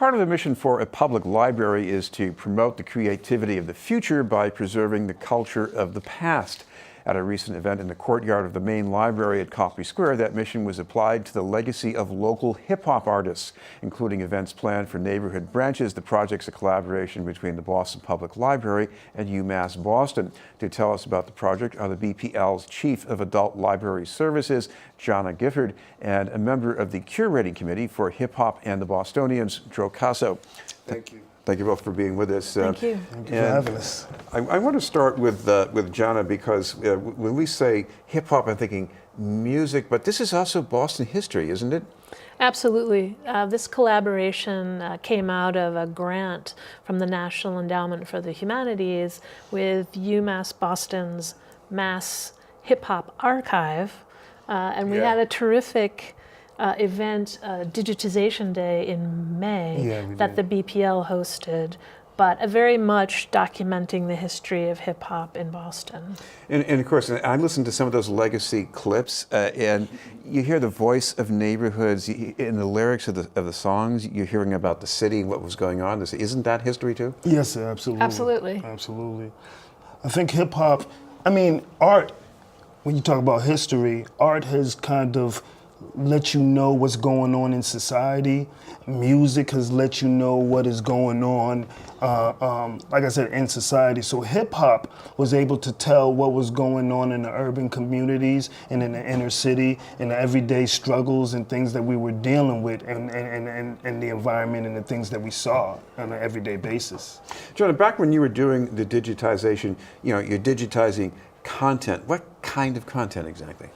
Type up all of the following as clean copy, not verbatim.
Part of the mission for a public library is to promote the creativity of the future by preserving the culture of the past. At a recent event in the courtyard of the main library at Copley Square, that mission was applied to the legacy of local hip-hop artists, including events planned for neighborhood branches. The project's a collaboration between the Boston Public Library and UMass Boston. To tell us about the project are the BPL's Chief of Adult Library Services, Gianna Gifford, and a member of the curating committee for hip-hop and the Bostonians, Casso. Thank you. Thank you both for being with us. Thank you. Thank you for having us. I want to start with Gianna because when we say hip hop, I'm thinking music, but this is also Boston history, isn't it? Absolutely. This collaboration came out of a grant from the National Endowment for the Humanities with UMass Boston's Mass Hip Hop Archive. And we had a terrific event, Digitization Day in May that the BPL hosted, but very much documenting the history of hip hop in Boston. And of course, I listened to some of those legacy clips, and you hear the voice of neighborhoods in the lyrics of the songs. You're hearing about the city, what was going on. Isn't that history too? Yes, absolutely. Absolutely. Absolutely. I think hip hop, art, when you talk about history, art has kind of let you know what's going on in society. Music has let you know what is going on, like I said, in society. So hip hop was able to tell what was going on in the urban communities and in the inner city and the everyday struggles and things that we were dealing with and the environment and the things that we saw on an everyday basis. Gianna, back when you were doing the digitization, you're digitizing content. What kind of content exactly?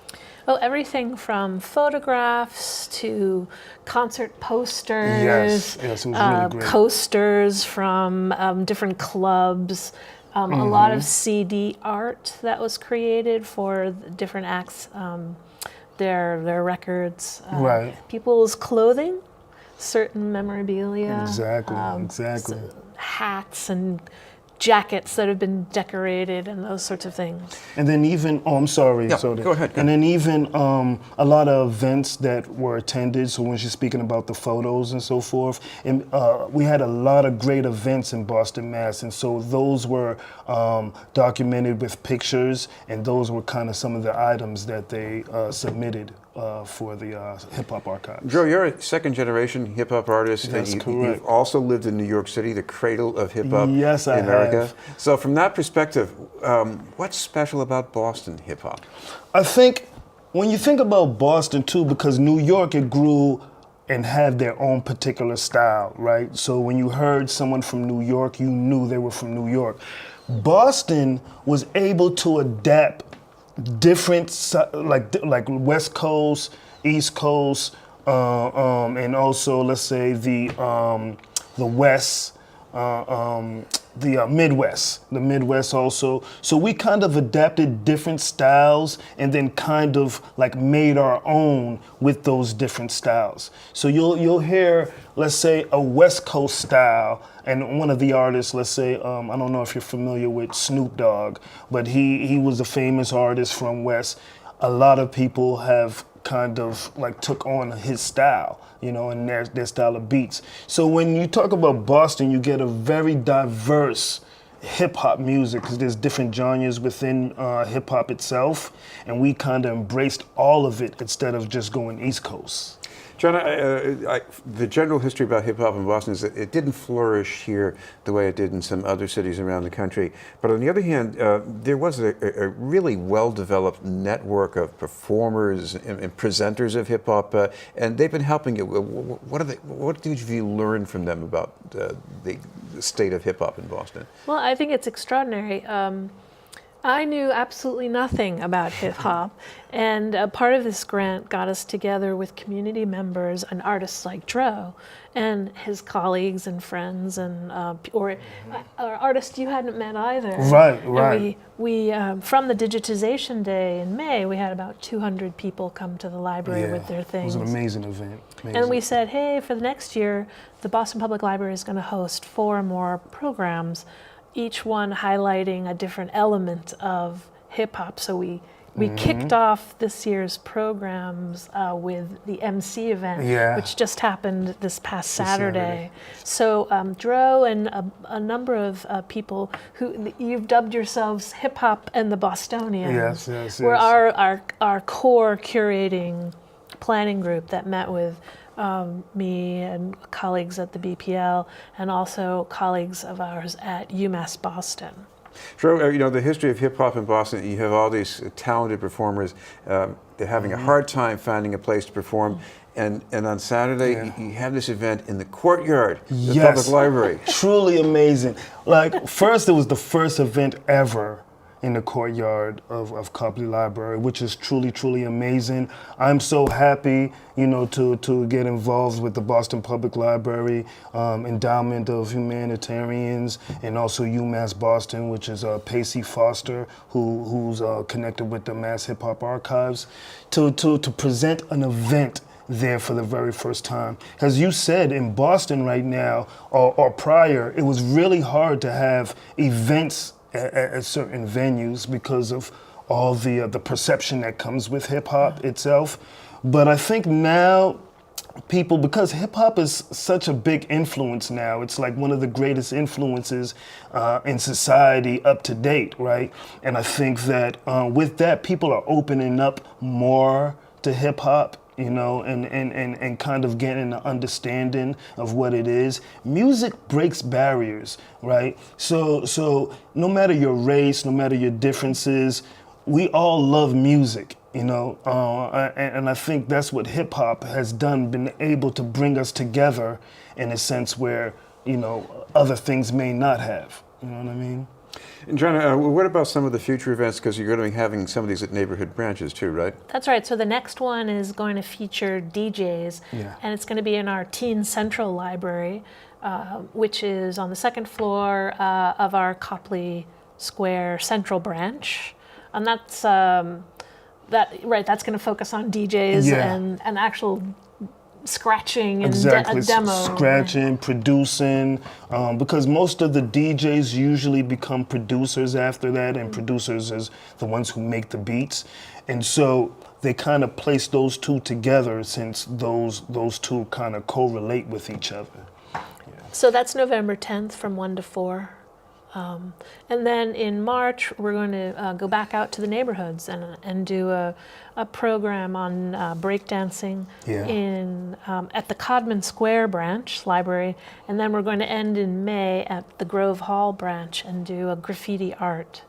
Well, everything from photographs to concert posters, yes, it was really great. Coasters from different clubs, a lot of CD art that was created for different acts, their records, people's clothing, certain memorabilia, exactly, hats and jackets that have been decorated and those sorts of things. And then even, go ahead. And then even a lot of events that were attended, so when she's speaking about the photos and so forth, and we had a lot of great events in Boston, Mass, and so those were documented with pictures, and those were kind of some of the items that they submitted for the Hip Hop Archive. Joe, you're a second-generation hip-hop artist. That's correct. You've also lived in New York City, the cradle of hip-hop in America. Have. So from that perspective, what's special about Boston hip-hop? I think when you think about Boston, too, because New York, it grew and had their own particular style, right? So when you heard someone from New York, you knew they were from New York. Boston was able to adapt different, like West Coast, East Coast, and also let's say the West, the Midwest also. So we kind of adapted different styles and then kind of like made our own with those different styles. So you'll hear, let's say, a West Coast style, and one of the artists, let's say, I don't know if you're familiar with Snoop Dogg, but he was a famous artist from West. A lot of people have kind of like took on his style, and their style of beats. So when you talk about Boston, you get a very diverse hip hop music because there's different genres within hip hop itself, and we kind of embraced all of it instead of just going East Coast. Gianna, the general history about hip-hop in Boston is that it didn't flourish here the way it did in some other cities around the country. But on the other hand, there was a really well-developed network of performers and presenters of hip-hop, and they've been helping you. What did you learn from them about the state of hip-hop in Boston? Well, I think it's extraordinary. I knew absolutely nothing about hip hop, and part of this grant got us together with community members and artists like Dro and his colleagues and friends, and or artists you hadn't met either. Right. And we from the Digitization Day in May, we had about 200 people come to the library with their things. It was an amazing event. And we said, hey, for the next year, the Boston Public Library is going to host 4 more programs, each one highlighting a different element of hip hop. So we we kicked off this year's programs with the MC event, Yeah. which just happened this past Saturday. So Dro and a number of people who you've dubbed yourselves Hip Hop and the Bostonians were our core curating planning group that met with me and colleagues at the BPL and also colleagues of ours at UMass Boston. Dro, you know, the history of hip hop in Boston, you have all these talented performers. They're having a hard time finding a place to perform. And on Saturday, you have this event in the courtyard of the public library. Truly amazing. Like, first, it was the first event ever in the courtyard of Copley Library, which is truly, truly amazing. I'm so happy, you know, to get involved with the Boston Public Library Endowment of Humanitarians, and also UMass Boston, which is Pacey Foster, who's connected with the Mass Hip Hop Archives, to present an event there for the very first time. As you said, in Boston right now, or prior, it was really hard to have events at certain venues because of all the perception that comes with hip hop itself. But I think now people, because hip hop is such a big influence now, it's like one of the greatest influences in society up to date, right? And I think that with that, people are opening up more to hip hop, you know, and kind of getting an understanding of what it is. Music breaks barriers, right? So no matter your race, no matter your differences, we all love music, you know, and I think that's what hip hop has done, been able to bring us together in a sense where, you know, other things may not have, you know what I mean? And Gianna, what about some of the future events? Because you're going to be having some of these at neighborhood branches too, right? That's right. So the next one is going to feature DJs, and it's going to be in our Teen Central Library, which is on the second floor of our Copley Square Central branch. And that's that's going to focus on DJs and actual scratching and a demo. Scratching, producing, because most of the DJs usually become producers after that, and producers is the ones who make the beats. And so they kind of place those two together, since those two kind of correlate with each other. So that's November 10th from 1 to 4. And then in March, we're going to go back out to the neighborhoods and do a program on breakdancing at the Codman Square branch library. And then we're going to end in May at the Grove Hall branch and do a graffiti art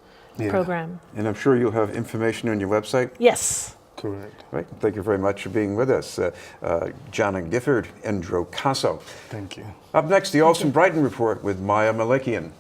program. And I'm sure you'll have information on your website? Yes. Correct. Right. Thank you very much for being with us. Gianna Gifford and Casso. Thank you. Up next, the Olson Brighton Report with Maya Malikian.